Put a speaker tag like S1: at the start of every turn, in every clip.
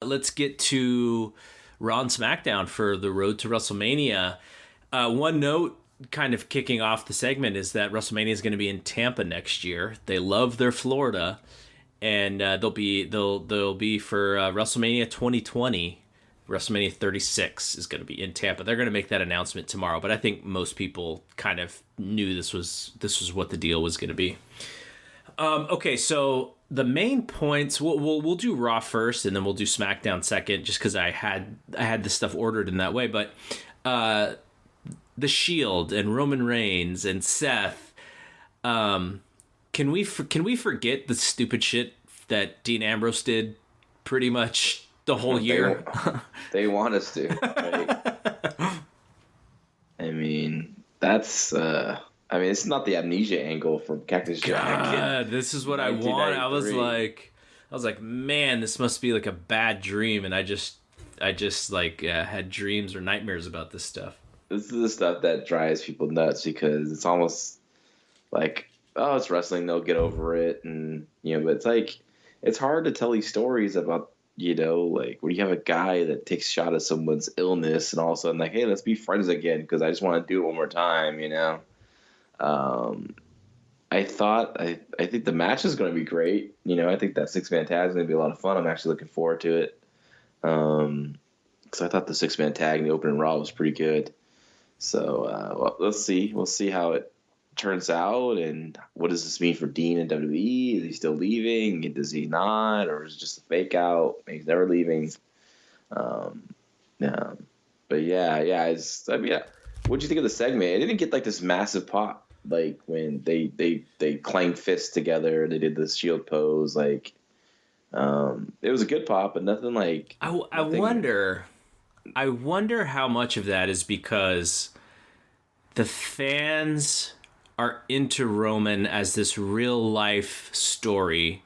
S1: let's get to Raw and SmackDown for the road to WrestleMania. One note, kind of kicking off the segment, is that WrestleMania is going to be in Tampa next year. They love their Florida, and they'll be for WrestleMania 2020. WrestleMania 36 is going to be in Tampa. They're going to make that announcement tomorrow, but I think most people kind of knew this was what the deal was going to be. Okay, so the main points, we'll do Raw first, and then we'll do SmackDown second, just because I had this stuff ordered in that way. But The Shield and Roman Reigns and Seth, can we forget the stupid shit that Dean Ambrose did pretty much the whole year?
S2: They want us to, right? I mean, that's it's not the amnesia angle from Cactus Jack.
S1: God, this is what I want. I was like, man, this must be like a bad dream, and I just had dreams or nightmares about this stuff.
S2: This is the stuff that drives people nuts, because it's almost like, oh, it's wrestling, they'll get over it, and but it's like, it's hard to tell these stories about, like where you have a guy that takes a shot at someone's illness, and all of a sudden, like, hey, let's be friends again because I just want to do it one more time, I think the match is going to be great. I think that 6-man tag is going to be a lot of fun. I'm actually looking forward to it. Because I thought the 6-man tag in the opening Raw was pretty good. So let's see. We'll see how it turns out, and what does this mean for Dean and WWE? Is he still leaving? Does he not? Or is it just a fake out? Maybe he's never leaving. Yeah. But yeah. What do you think of the segment? It didn't get like this massive pop. Like when they clanged fists together, they did the Shield pose. Like, it was a good pop, but nothing like.
S1: I wonder how much of that is because the fans are into Roman as this real life story,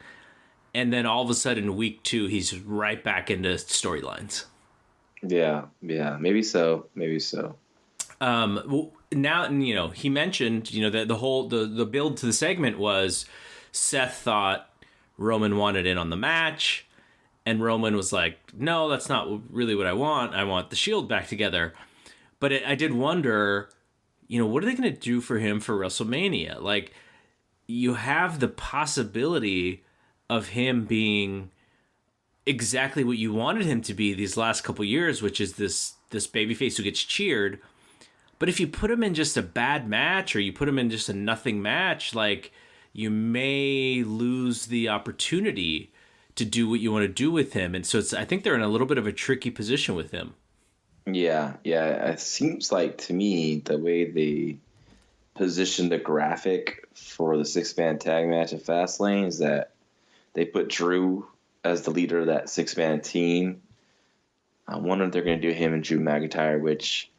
S1: and then all of a sudden, week 2, he's right back into storylines.
S2: Yeah, maybe so.
S1: Now, he mentioned, that the whole the build to the segment was Seth thought Roman wanted in on the match, and Roman was like, no, that's not really what I want. I want the Shield back together. But I did wonder, what are they going to do for him for WrestleMania? Like, you have the possibility of him being exactly what you wanted him to be these last couple years, which is this babyface who gets cheered. But if you put him in just a bad match, or you put him in just a nothing match, like, you may lose the opportunity to do what you want to do with him. And so I think they're in a little bit of a tricky position with him.
S2: Yeah. It seems like, to me, the way they positioned the graphic for the 6-man tag match at Fastlane is that they put Drew as the leader of that 6-man team. I wonder if they're going to do him and Drew McIntyre, which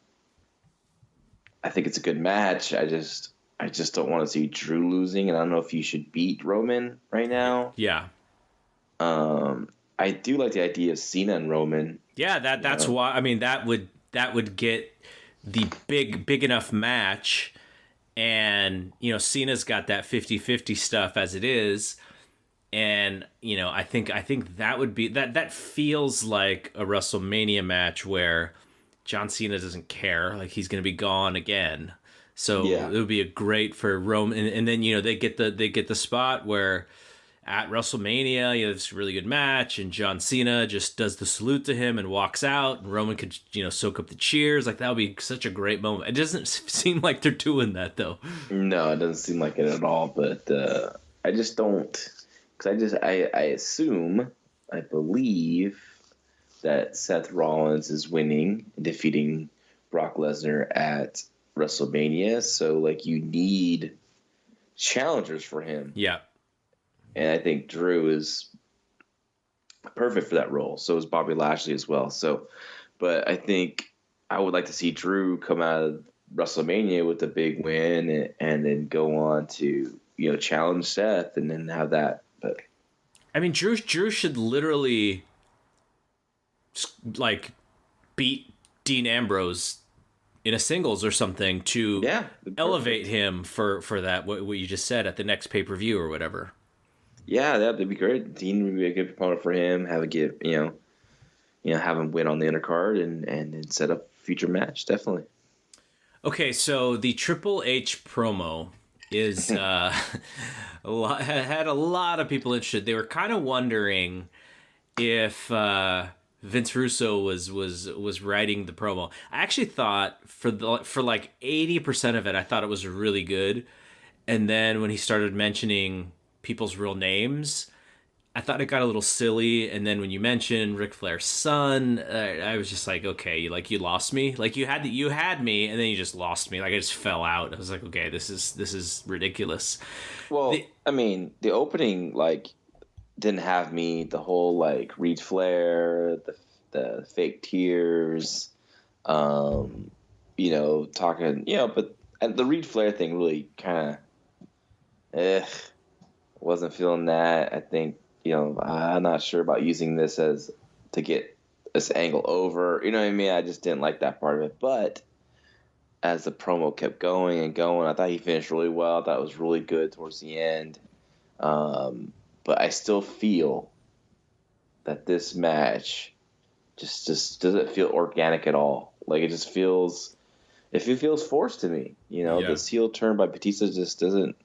S2: I think it's a good match. I just don't want to see Drew losing, and I don't know if you should beat Roman right now.
S1: Yeah.
S2: I do like the idea of Cena and Roman.
S1: Yeah, that's why. I mean, that would get the big enough match, and Cena's got that 50-50 stuff as it is, and I think that would be that feels like a WrestleMania match where John Cena doesn't care, like he's going to be gone again. So it would be a great for Roman, and then they get the spot where at WrestleMania, it's a really good match, and John Cena just does the salute to him and walks out, and Roman could soak up the cheers. Like, that would be such a great moment. It doesn't seem like they're doing that though.
S2: No, it doesn't seem like it at all. But I just don't, because I believe that Seth Rollins is winning and defeating Brock Lesnar at WrestleMania. So, like, you need challengers for him.
S1: Yeah.
S2: And I think Drew is perfect for that role. So is Bobby Lashley as well. So, but I think I would like to see Drew come out of WrestleMania with a big win and then go on to, challenge Seth and then have that. But
S1: I mean, Drew should literally like beat Dean Ambrose in a singles or something to elevate him for that, what you just said, at the next pay-per-view or whatever.
S2: Yeah, that'd be great. Dean would be a good opponent for him. Have a give, have him win on the undercard and then set up a future match. Definitely.
S1: Okay, so the Triple H promo is had a lot of people interested. They were kind of wondering if Vince Russo was writing the promo. I actually thought for like 80% of it, I thought it was really good. And then when he started mentioning people's real names, I thought it got a little silly. And then when you mentioned Ric Flair's son, I was just like, okay, you lost me. Like you had me, and then you just lost me. Like I just fell out. I was like, okay, this is ridiculous.
S2: Well, the opening didn't have me. The whole Reed Flair, the fake tears, talking, but the Reed Flair thing really kind of, wasn't feeling that. I think. I'm not sure about using this to get this angle over. You know what I mean? I just didn't like that part of it. But as the promo kept going and going, I thought he finished really well. I thought it was really good towards the end. But I still feel that this match just doesn't feel organic at all. Like it feels forced to me. This heel turn by Batista just doesn't.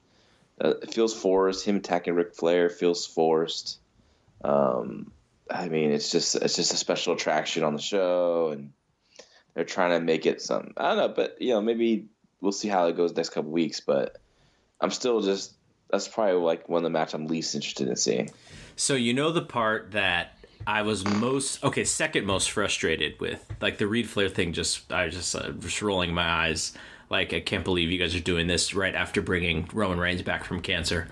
S2: It feels forced. Him attacking Ric Flair feels forced. It's just a special attraction on the show, and they're trying to make it something. I don't know, but maybe we'll see how it goes next couple weeks. But I'm still that's probably one of the match I'm least interested in seeing.
S1: So the part that I was second most frustrated with, the Reed Flair thing. I was just rolling my eyes. I can't believe you guys are doing this right after bringing Roman Reigns back from cancer.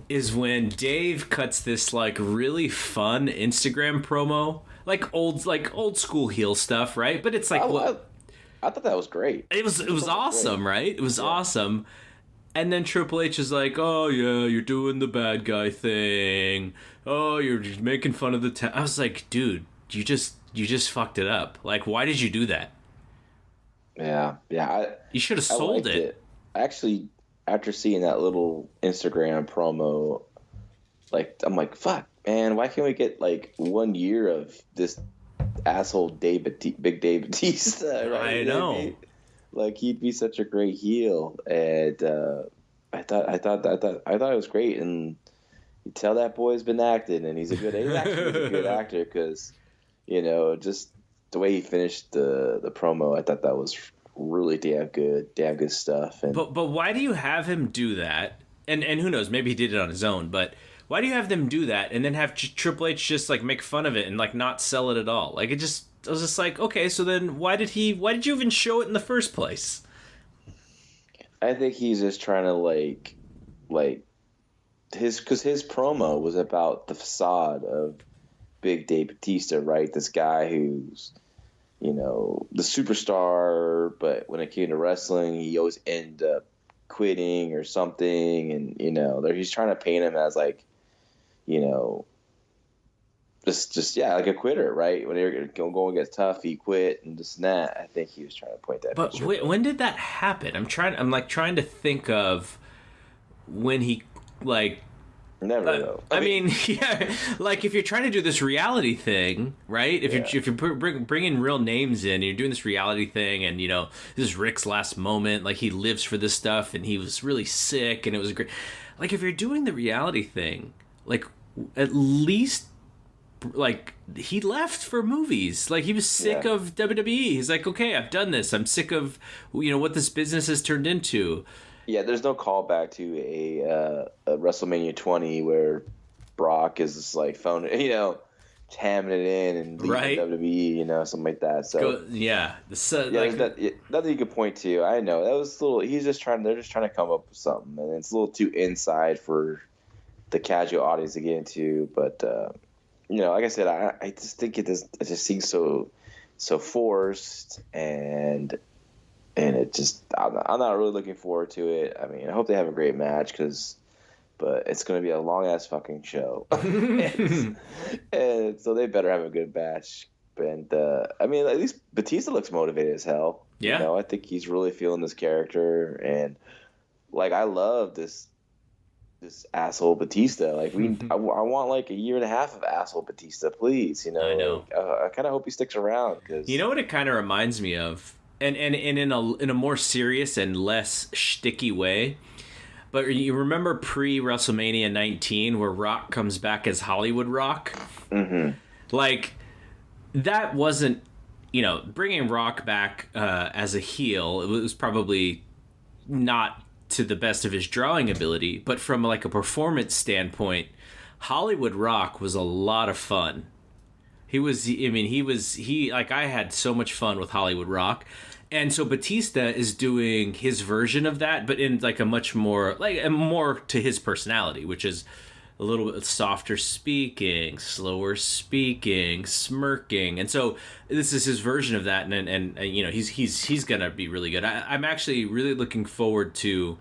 S1: Is when Dave cuts this
S2: Oh,
S1: really fun Instagram promo, old school heel stuff, right? But it's
S2: I thought that was great.
S1: It was awesome, great. Right? It was awesome. And then Triple H is like, "Oh yeah, you're doing the bad guy thing. Oh, you're just making fun of the." I was like, "Dude, you just fucked it up. Why did you do that?"
S2: Yeah.
S1: You should have sold it.
S2: Actually, after seeing that little Instagram promo, I'm like, fuck, man, why can't we get 1 year of this asshole Big Dave Batista? Right?
S1: I know.
S2: He'd be such a great heel, and I thought it was great, and you tell that boy's been acting, and he's actually a good actor because, just the way he finished the promo, I thought that was really damn good stuff. And
S1: but why do you have him do that? And who knows, maybe he did it on his own. But why do you have them do that and then have Triple H just make fun of it and not sell it at all? I was just like, okay, so then why did you even show it in the first place?
S2: I think he's just trying to because his promo was about the facade of Big Dave Batista, right? This guy who's the superstar, but when it came to wrestling, he always ended up quitting or something, and he's trying to paint him as just a quitter, right? When you're going gets tough, he quit and this and that. I think he was trying to point that.
S1: But when did that happen? I'm trying to think of when he
S2: Never though.
S1: I mean, yeah, if you're trying to do this reality thing, right? If you're bringing real names in, and you're doing this reality thing, and this is Rick's last moment, he lives for this stuff, and he was really sick, and it was great. If you're doing the reality thing, at least he left for movies. He was sick of WWE. He's like, okay, I've done this. I'm sick of what this business has turned into.
S2: Yeah, there's no callback to a WrestleMania 20 where Brock is just phone, hamming it in and leaving WWE, something like that. So there's nothing you could point to. I know that was a little. They're just trying to come up with something, and it's a little too inside for the casual audience to get into. But like I said, I just think it just seems so forced and it just I'm not really looking forward to it. I mean, I hope they have a great match but it's going to be a long ass fucking show, and so they better have a good match. And at least Batista looks motivated as hell.
S1: Yeah,
S2: I think he's really feeling this character, and I love this this asshole Batista. Like I want like a year and a half of asshole Batista, please.
S1: I know.
S2: Like, I kind of hope he sticks around because
S1: You know what it kind of reminds me of, and in a more serious and less shticky way. But you remember pre-WrestleMania 19 where Rock comes back as Hollywood Rock?
S2: Mm-hmm.
S1: Like, that wasn't, bringing Rock back as a heel, it was probably not to the best of his drawing ability, but from like a performance standpoint, Hollywood Rock was a lot of fun. I had so much fun with Hollywood Rock. And so Batista is doing his version of that, but in like a much more, like more to his personality, which is a little bit softer speaking, slower speaking, smirking. And so this is his version of that. And he's going to be really good. I'm actually really looking forward to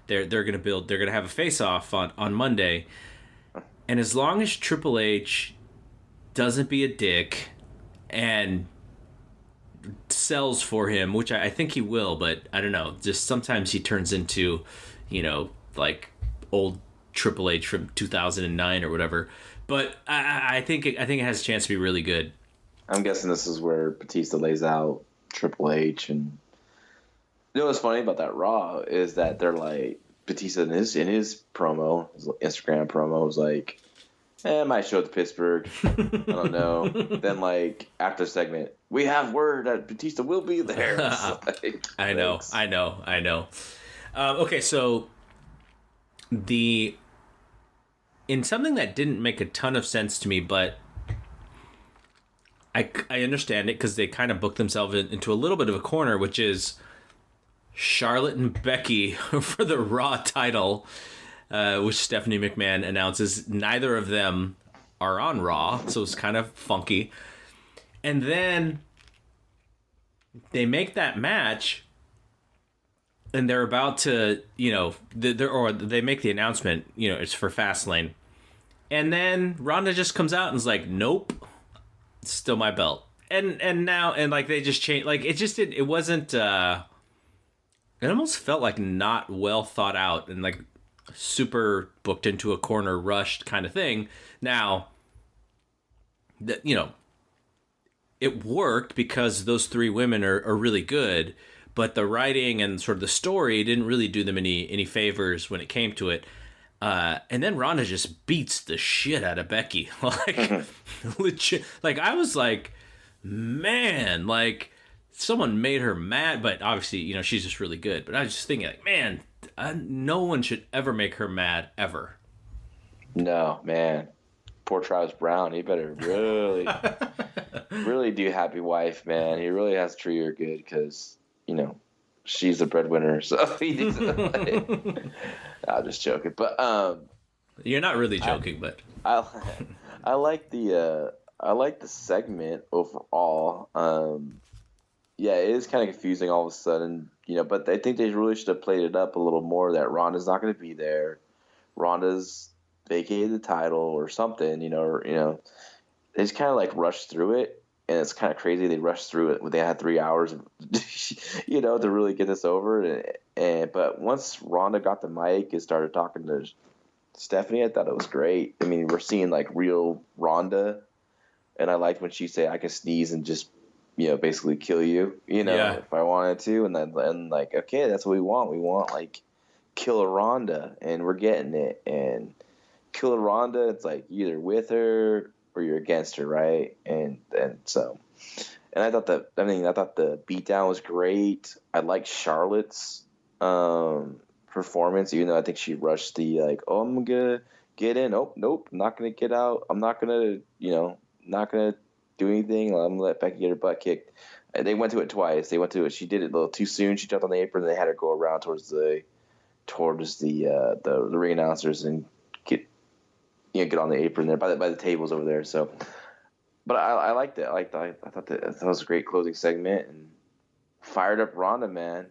S1: they're going to have a face off on Monday. And as long as Triple H doesn't be a dick and sells for him, which I think he will, but I don't know. Just sometimes he turns into, like old Triple H from 2009 or whatever. But I think it has a chance to be really good.
S2: I'm guessing this is where Batista lays out Triple H, and what's funny about that Raw is that they're like Batista in his promo, his Instagram promo was like, I might show up to Pittsburgh. I don't know. Then, like, after the segment, we have word that Batista will be there. Like,
S1: I know. Okay, so in something that didn't make a ton of sense to me, but I understand it because they kind of booked themselves into a little bit of a corner, which is Charlotte and Becky for the Raw title. Which Stephanie McMahon announces neither of them are on Raw, so it's kind of funky. And then they make that match, and they're about to, they make the announcement, it's for Fastlane. And then Ronda just comes out and is like, nope, it's still my belt. And now, and like they just changed, like it wasn't, it almost felt like not well thought out and like super booked into a corner, rushed kind of thing. Now, it worked because those three women are really good, but the writing and sort of the story didn't really do them any favors when it came to it. And then Ronda just beats the shit out of Becky. Like, legit. Like, I was like, man, like, someone made her mad, but obviously, she's just really good. But I was just thinking, like, man, no one should ever make her mad, ever.
S2: No, man. Poor Travis Brown. He better really, really do Happy Wife, man. He really has to treat her good because, she's the breadwinner. So he needs to, I'm just joking. But
S1: you're not really joking, but
S2: I like the segment overall. Yeah, it is kind of confusing all of a sudden, but I think they really should have played it up a little more that Ronda's not going to be there. Ronda's vacated the title or something, they just kind of like rushed through it, and it's kind of crazy they rushed through it when they had 3 hours, to really get this over. But once Ronda got the mic and started talking to Stephanie, I thought it was great. I mean, we're seeing like real Ronda, and I liked when she said, "I can sneeze and just basically kill you, if I wanted to." And then like, okay, that's what we want. We want like Killer Ronda, and we're getting it. And Killer Ronda, it's like either with her or you're against her, right? And I thought the beatdown was great. I like Charlotte's performance, even though I think she rushed the like, oh, I'm gonna get in. Oh, nope, I'm not gonna get out. I'm not gonna, not gonna do anything. I'm gonna let Becky get her butt kicked. And they went to it twice. They went to it. She did it a little too soon. She jumped on the apron, and they had her go around towards the ring announcers and get on the apron there by the tables over there. So, but I liked it. I thought that was a great closing segment, and fired up Ronda, man.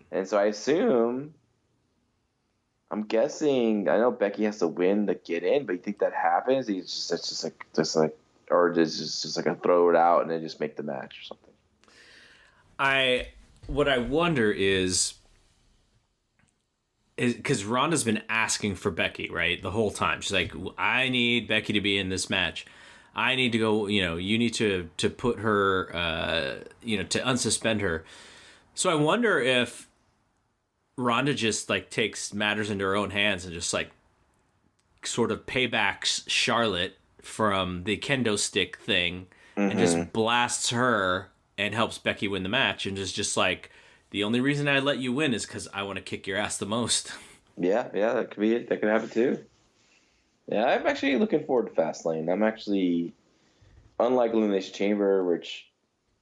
S2: And so I'm guessing. I know Becky has to win to get in, but you think that happens? It's just like, or does just like a throw it out and then just make the match or something?
S1: What I wonder is, because Ronda's been asking for Becky, right, the whole time. She's like, I need Becky to be in this match. I need to go, you need to put her, to unsuspend her. So I wonder if Ronda just like takes matters into her own hands and just like sort of paybacks Charlotte from the kendo stick thing and just blasts her and helps Becky win the match and is just like, the only reason I let you win is because I want to kick your ass the most.
S2: Yeah, that could be it. That could happen too. Yeah, I'm actually looking forward to Fastlane. I'm actually, unlike Elimination Chamber, which,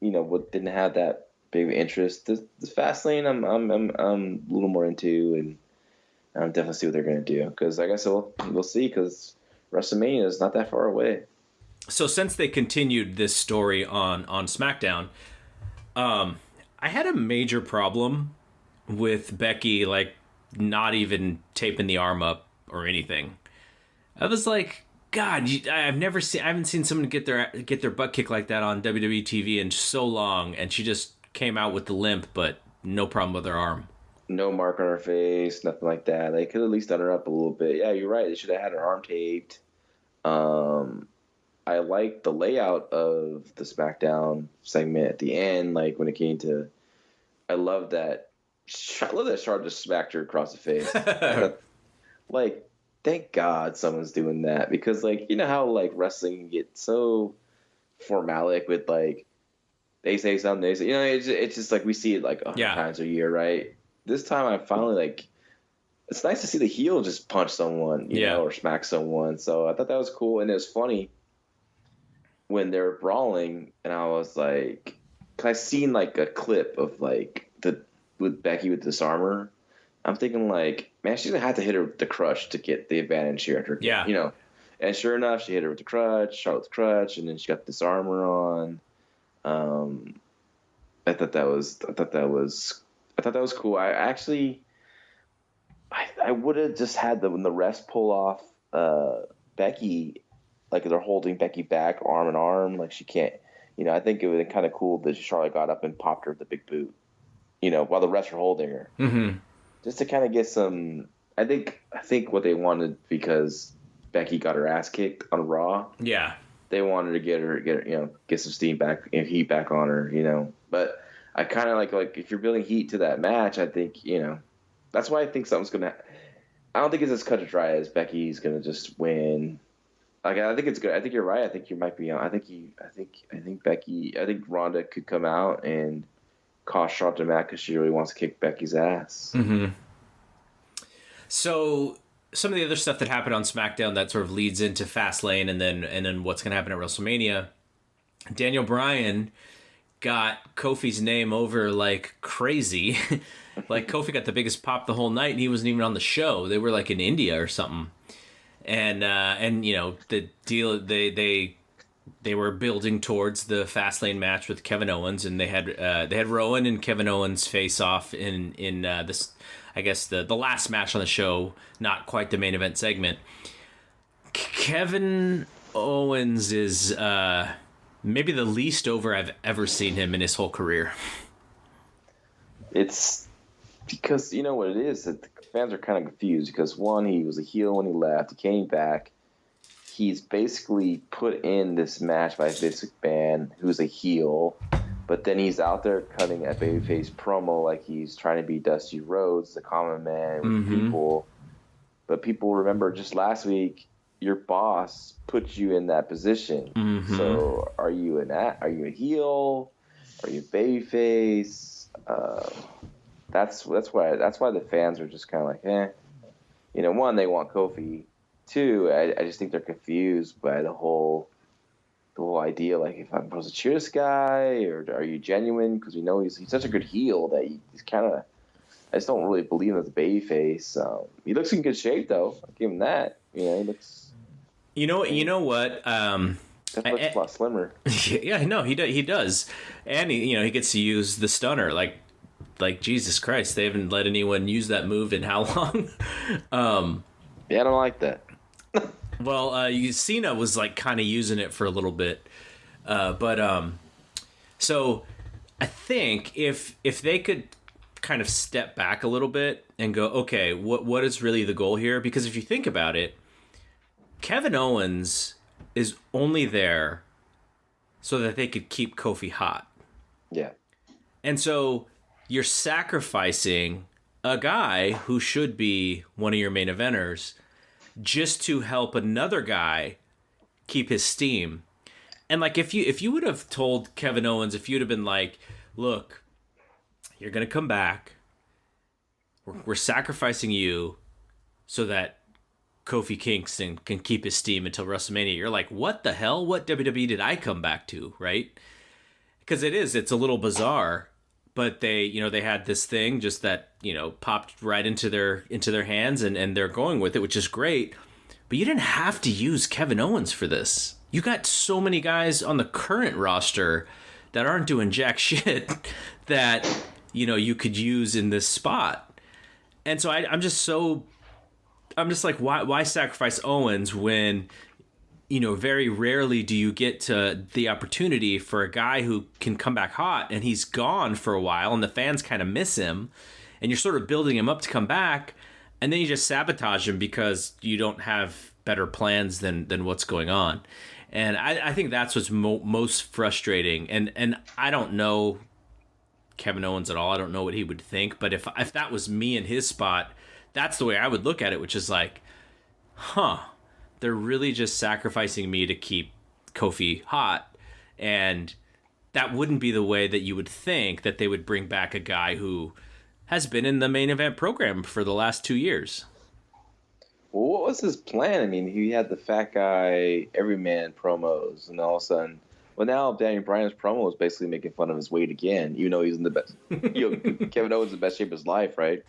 S2: didn't have that big interest. This Fastlane, I'm a little more into, and I'm definitely see what they're gonna do. Because like I said, we'll see. Because WrestleMania is not that far away.
S1: So since they continued this story on SmackDown, I had a major problem with Becky like not even taping the arm up or anything. I was like, God, I haven't seen someone get their butt kicked like that on WWE TV in so long, and she just came out with the limp, but no problem with her arm.
S2: No mark on her face, nothing like that. They could at least done her up a little bit. Yeah, you're right. They should have had her arm taped. I like the layout of the SmackDown segment at the end, like when it came to. I love that. I love that Charlotte just smacked her across the face. Like, thank God someone's doing that, because like, you know how like wrestling can get so formalic with like they say something, they say, it's just like we see it like 100 times a year, right? This time I finally like, it's nice to see the heel just punch someone, you know, or smack someone. So I thought that was cool, and it was funny when they were brawling, and I was like, cause I seen like a clip of like with Becky with disarmer. I'm thinking like, man, she's gonna have to hit her with the crutch to get the advantage here. Yeah. And sure enough, she hit her with the crutch, Charlotte's crutch, and then she got the disarmer on. I thought that was cool. I would have just had the rest pull off Becky, like they're holding Becky back arm in arm, like she can't. I think it would have been kind of cool that Charlotte got up and popped her with the big boot, while the rest were holding her. Mm-hmm. Just to kind of get some. I think what they wanted, because Becky got her ass kicked on Raw. Yeah. They wanted to get some steam back, heat back on her, But I kind of like if you're building heat to that match, I think, that's why I think something's gonna. I don't think it's as cut and dry as Becky's gonna just win. Like, I think it's good. I think you're right. I think you might be on. I think Ronda could come out and cost Charlotte the match because she really wants to kick Becky's ass. Mm-hmm.
S1: So some of the other stuff that happened on SmackDown that sort of leads into Fastlane and then what's going to happen at WrestleMania. Daniel Bryan got Kofi's name over like crazy. Like, Kofi got the biggest pop the whole night, and he wasn't even on the show. They were like in India or something. And the deal, they were building towards the Fastlane match with Kevin Owens, and they had Rowan and Kevin Owens face off in this, I guess the last match on the show, not quite the main event segment. Kevin Owens is maybe the least over I've ever seen him in his whole career.
S2: It's because you know what it is, that the fans are kind of confused, because one, he was a heel when he left, he came back, he's basically put in this match by Vince McMahon, who's a heel, but then he's out there cutting a babyface promo like he's trying to be Dusty Rhodes, the common man with people. But people remember just last week, your boss put you in that position. Mm-hmm. So are you a heel? Are you a babyface? That's why the fans are just kind of like, one, they want Kofi. Two, I just think they're confused by the whole idea. Like, if I'm supposed to cheer this guy, or are you genuine? Because we know he's such a good heel that he's kind of. I just don't really believe him as a babyface. He looks in good shape, though. I'll give him that. He looks.
S1: You know what?
S2: That looks a lot slimmer.
S1: Yeah, no, he does, and he gets to use the stunner. Like Jesus Christ, they haven't let anyone use that move in how long?
S2: Yeah, I don't like that.
S1: Well, Cena was like kind of using it for a little bit, but so I think if they could kind of step back a little bit and go, okay, what is really the goal here? Because if you think about it, Kevin Owens is only there so that they could keep Kofi hot.
S2: Yeah.
S1: And so you're sacrificing a guy who should be one of your main eventers just to help another guy keep his steam. And like if you would have told Kevin Owens, if you'd have been like, look, you're going to come back. We're sacrificing you so that Kofi Kingston can keep his steam until WrestleMania. You're like, what the hell? What WWE did I come back to, right? Because it's a little bizarre, but they had this thing just that, popped right into their hands and they're going with it, which is great. But you didn't have to use Kevin Owens for this. You got so many guys on the current roster that aren't doing jack shit that, you could use in this spot. And so I'm just like, why sacrifice Owens when, very rarely do you get to the opportunity for a guy who can come back hot and he's gone for a while and the fans kind of miss him and you're sort of building him up to come back and then you just sabotage him because you don't have better plans than what's going on. And I think that's what's most frustrating. And I don't know Kevin Owens at all. I don't know what he would think. But if that was me in his spot, that's the way I would look at it, which is like, they're really just sacrificing me to keep Kofi hot. And that wouldn't be the way that you would think that they would bring back a guy who has been in the main event program for the last 2 years.
S2: Well, what was his plan? I mean, he had the fat guy everyman promos, and all of a sudden, well, now Daniel Bryan's promo is basically making fun of his weight again. You know, he's in the best. Kevin Owens in the best shape of his life, right?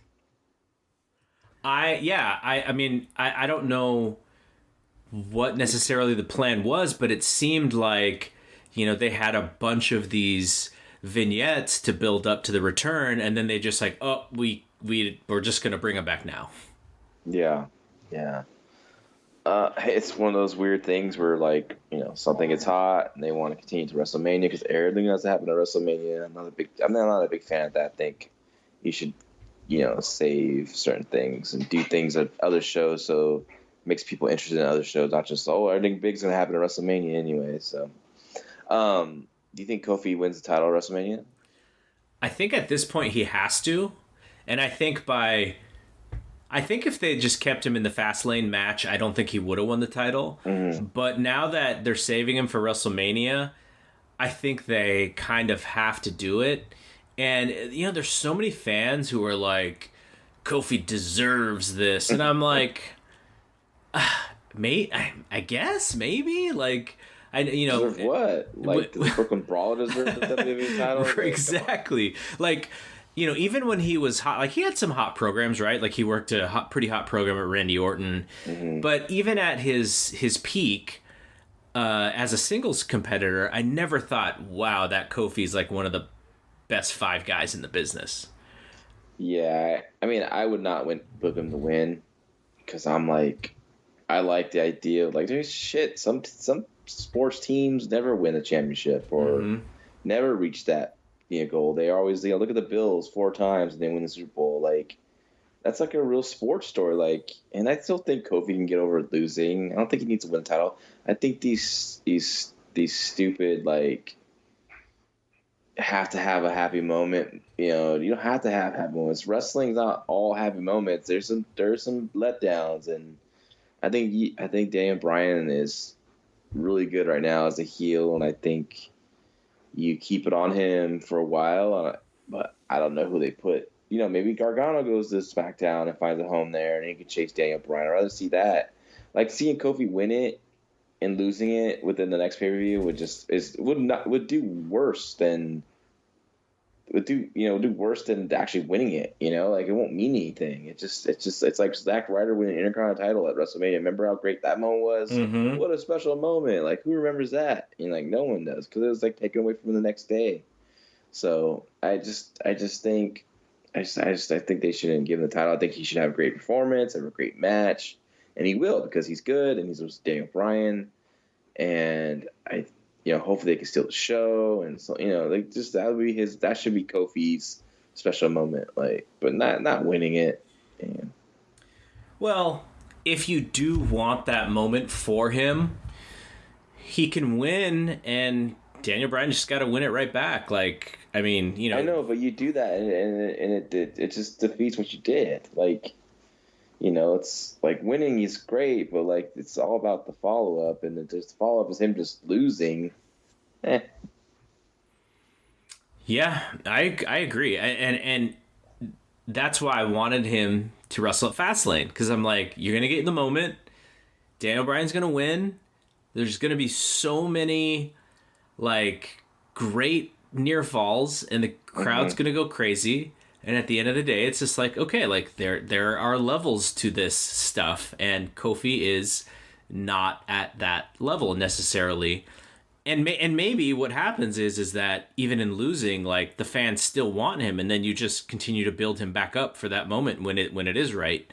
S1: I mean, I don't know what necessarily the plan was, but it seemed like, they had a bunch of these vignettes to build up to the return, and then they just like, oh, we're just gonna bring him back now.
S2: Yeah. It's one of those weird things where, like, something gets hot and they want to continue to WrestleMania because everything has to happen at WrestleMania. I'm not a big fan of that. I think you should, save certain things and do things at other shows so it makes people interested in other shows, not just, everything big's going to happen at WrestleMania anyway. So, do you think Kofi wins the title at WrestleMania?
S1: I think at this point he has to. And I think if they just kept him in the Fastlane match, I don't think he would have won the title. Mm-hmm. But now that they're saving him for WrestleMania, I think they kind of have to do it. And, there's so many fans who are like, Kofi deserves this. And I'm like, I guess, maybe? Like,
S2: deserve what? Like, the Brooklyn Brawler deserves the WWE title?
S1: Exactly. Like, even when he was hot, like he had some hot programs, right? Like he worked a pretty hot program at Randy Orton. Mm-hmm. But even at his peak as a singles competitor, I never thought, wow, that Kofi's like one of the best 5 guys in the business.
S2: Yeah, I mean, I would not book him to win because I'm like, I like the idea of like, there's shit. Some sports teams never win a championship or never reach that goal. They always, look at the Bills 4 times and they win the Super Bowl. Like, that's like a real sports story. Like, and I still think Kofi can get over losing. I don't think he needs to win a title. I think these stupid, like, have to have a happy moment. You don't have to have happy moments. Wrestling's not all happy moments. There's some letdowns, and I think Daniel Bryan is really good right now as a heel, and I think you keep it on him for a while, but I don't know who they put. Maybe Gargano goes to SmackDown and finds a home there, and he could chase Daniel Bryan. I'd rather see that. Like, seeing Kofi win it and losing it within the next pay-per-view would do worse than actually winning it. Like, it won't mean anything. It's like Zack Ryder winning an Intercontinental title at WrestleMania. Remember how great that moment was? Mm-hmm. What a special moment! Like, who remembers that? Like, no one does, because it was like taken away from the next day. So I think they shouldn't give him the title. I think he should have a great performance, have a great match, and he will, because he's good and he's with Daniel Bryan, and hopefully they can steal the show, and so that should be Kofi's special moment, like, but not winning it. And
S1: Well, if you do want that moment for him, he can win, and Daniel Bryan just got to win it right back. Like, I mean,
S2: I know, but you do that, and it just defeats what you did. Like, it's like winning is great, but like it's all about the follow up, and the follow up is him just losing.
S1: Yeah, I agree, and that's why I wanted him to wrestle at Fastlane, because I'm like, you're gonna get in the moment. Daniel Bryan's gonna win. There's gonna be so many like great near falls, and the crowd's gonna go crazy. And at the end of the day, it's just like, okay, like there are levels to this stuff, and Kofi is not at that level necessarily. And maybe what happens is that even in losing, like the fans still want him, and then you just continue to build him back up for that moment when it is right.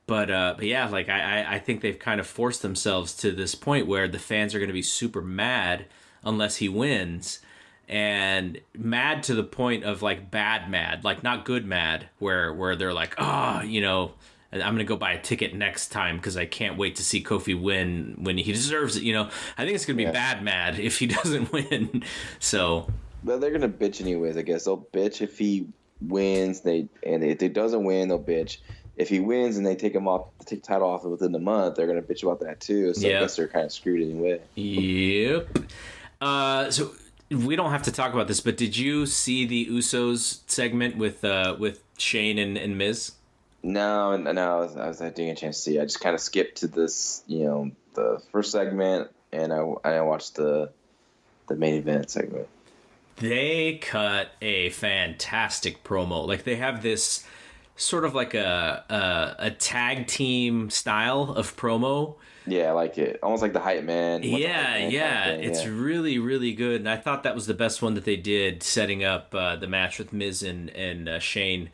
S1: But yeah, like I think they've kind of forced themselves to this point where the fans are going to be super mad unless he wins, and mad to the point of like bad mad, like not good mad, where they're like, I'm gonna go buy a ticket next time because I can't wait to see Kofi win when he deserves it. I think it's gonna be bad mad if he doesn't win. So,
S2: but they're gonna bitch anyways. I guess they'll bitch if he wins. And if he doesn't win, they'll bitch. If he wins and they take the title off within the month, they're gonna bitch about that too. So I guess they're kind of screwed anyway.
S1: Yep. So we don't have to talk about this, but did you see the Usos segment with Shane and Miz?
S2: No, I was not getting a chance to see. I just kind of skipped to this, the first segment, and I watched the main event segment.
S1: They cut a fantastic promo. Like they have this sort of like a tag team style of promo.
S2: Yeah, I like it. Almost like the hype man.
S1: Yeah. It's really, really good. And I thought that was the best one that they did, setting up the match with Miz and Shane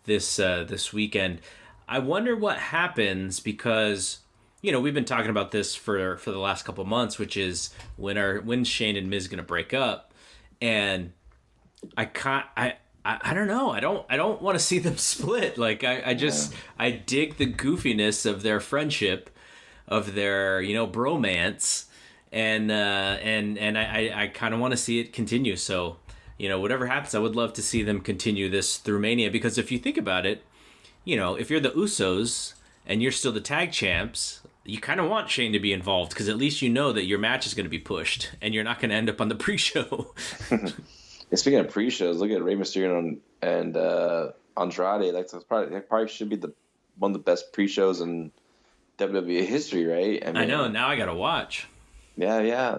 S1: this weekend. I wonder what happens because we've been talking about this for the last couple of months, which is when Shane and Miz going to break up, and I don't know. I don't want to see them split. Like I dig the goofiness of their friendship, of their bromance, and I kind of want to see it continue. So. Whatever happens, I would love to see them continue this through Mania, because if you think about it, if you're the Usos and you're still the tag champs, you kind of want Shane to be involved, because at least that your match is going to be pushed and you're not going to end up on the pre-show.
S2: Speaking of pre-shows, look at Rey Mysterio and Andrade. That probably should be one of the best pre-shows in WWE history, right?
S1: I know. Now I got to watch.
S2: Yeah,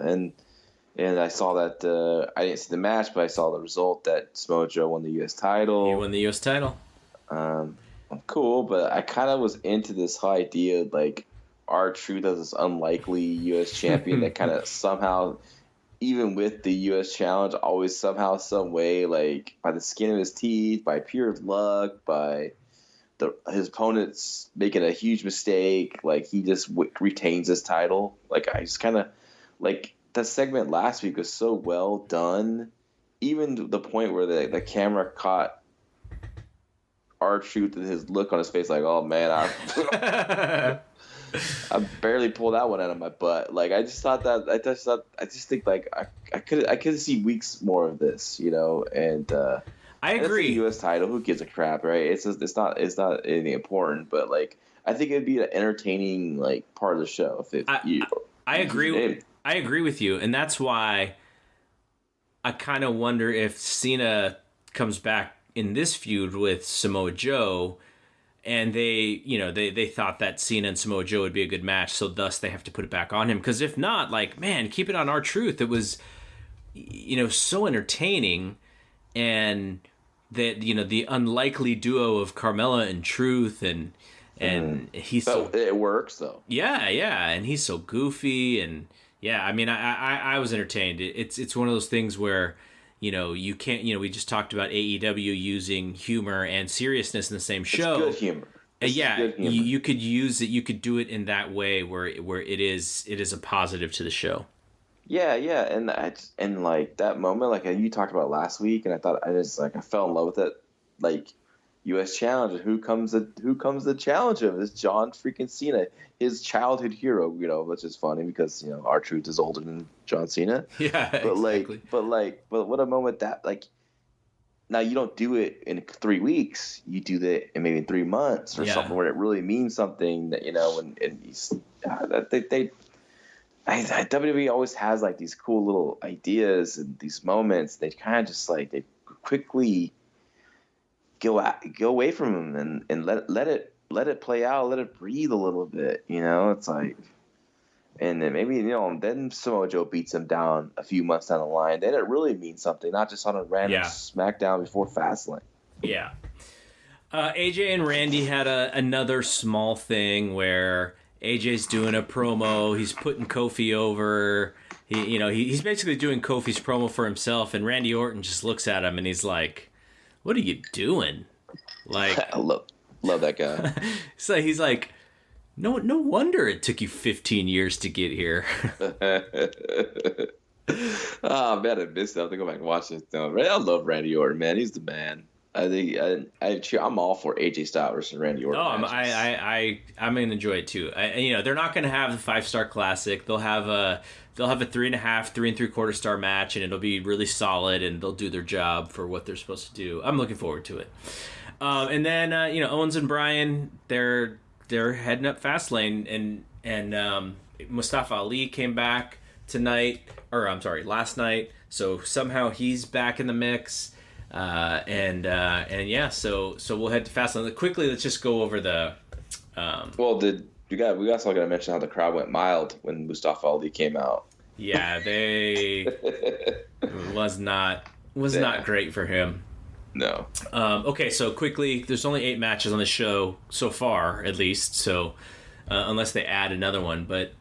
S2: and I saw that I didn't see the match, but I saw the result that Samoa Joe won the U.S. title.
S1: He won the U.S. title.
S2: Cool, but I kind of was into this whole idea like R-Truth as this unlikely U.S. champion that kind of somehow, even with the U.S. challenge, always somehow, some way, like by the skin of his teeth, by pure luck, by his opponents making a huge mistake, like he just retains his title. Like I just kind of like. That segment last week was so well done, even to the point where the camera caught R-Truth and his look on his face, like, oh man, I barely pulled that one out of my butt. Like I just think like I could see weeks more of this, and
S1: I agree.
S2: It's the U.S. title, who gives a crap, right? It's not anything important, but like I think it'd be an entertaining like part of the show
S1: I agree. I agree with you, and that's why I kind of wonder if Cena comes back in this feud with Samoa Joe, and they thought that Cena and Samoa Joe would be a good match, so thus they have to put it back on him. Because if not, like, man, keep it on R-Truth. It was, so entertaining, and that the unlikely duo of Carmella and Truth, and he's so
S2: it works though.
S1: Yeah, and he's so goofy and. Yeah, I mean, I was entertained. It's one of those things where, you can't, we just talked about AEW using humor and seriousness in the same show.
S2: It's good humor.
S1: You could use it. You could do it in that way where it is a positive to the show.
S2: Yeah, and like that moment, like you talked about last week, and I thought I fell in love with it like U.S. Challenger. Who comes the challenger? It's John freaking Cena, his childhood hero. Which is funny because R-Truth is older than John Cena.
S1: Yeah,
S2: But
S1: exactly.
S2: but what a moment that now you don't do it in 3 weeks. You do that in maybe in 3 months or something where it really means something that and he's that WWE always has like these cool little ideas and these moments. They kind of just like they quickly go away from them and let it play out, let it breathe a little bit. It's like, and then maybe then Samoa Joe beats him down a few months down the line. Then it really means something, not just on a random SmackDown before Fastlane.
S1: Yeah. AJ and Randy had another small thing where AJ's doing a promo. He's putting Kofi over. He's basically doing Kofi's promo for himself, and Randy Orton just looks at him and he's like, "What are you doing?" Like,
S2: I love that guy.
S1: So he's like, No wonder it took you 15 years to get here.
S2: Oh man, I missed that. I have to go back and watch it. No, I love Randy Orton, man. He's the man. I think I'm all for AJ Styles versus Randy Orton.
S1: I'm gonna enjoy it too. They're not gonna have the 5-star classic. They'll have a 3.5, 3 3/4 star match, and it'll be really solid, and they'll do their job for what they're supposed to do. I'm looking forward to it. And then Owens and Bryan, they're heading up Fastlane, and Mustafa Ali came back last night. So somehow he's back in the mix. So we'll head to Fastlane. Quickly, let's just go over the.
S2: We also got to mention how the crowd went mild when Mustafa Ali came out.
S1: Yeah, was not great for him.
S2: No.
S1: Okay, so quickly, there's only 8 matches on the show so far, at least. So unless they add another one, but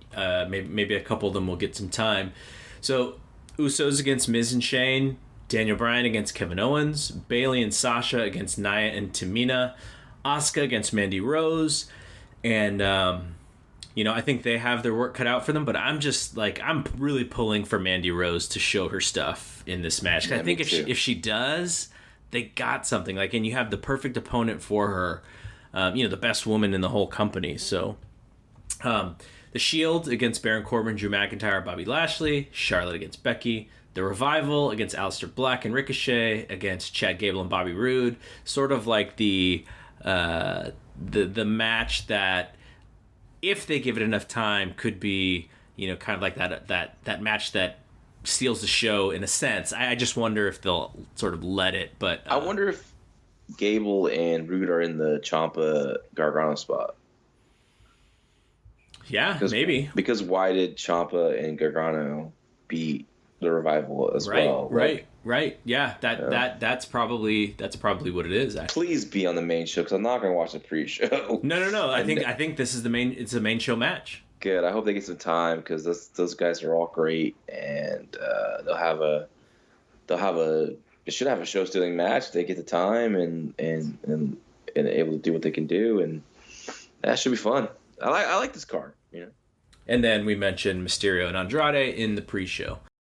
S1: maybe a couple of them will get some time. So Usos against Miz and Shane, Daniel Bryan against Kevin Owens, Bayley and Sasha against Nia and Tamina, Asuka against Mandy Rose, and I think they have their work cut out for them. But I'm really pulling for Mandy Rose to show her stuff in this match. Yeah, I think if she does, they got something. And you have the perfect opponent for her. The best woman in the whole company. So, the Shield against Baron Corbin, Drew McIntyre, Bobby Lashley. Charlotte against Becky. The Revival against Aleister Black and Ricochet against Chad Gable and Bobby Roode. Sort of like the match that, if they give it enough time, could be kind of like that match that steals the show in a sense. I just wonder if they'll sort of let it. But
S2: I wonder if Gable and Roode are in the Ciampa Gargano spot.
S1: Yeah, maybe.
S2: Because why did Ciampa and Gargano beat the Revival as well?
S1: Right. Yeah, that's probably what it is. Actually.
S2: Please be on the main show because I'm not going to watch the pre-show.
S1: No. I think this is the main. It's a main show match.
S2: Good. I hope they get some time because those guys are all great, and they should have a show stealing match. They get the time and able to do what they can do, and that should be fun. I like this card.
S1: And then we mentioned Mysterio and Andrade in the pre-show.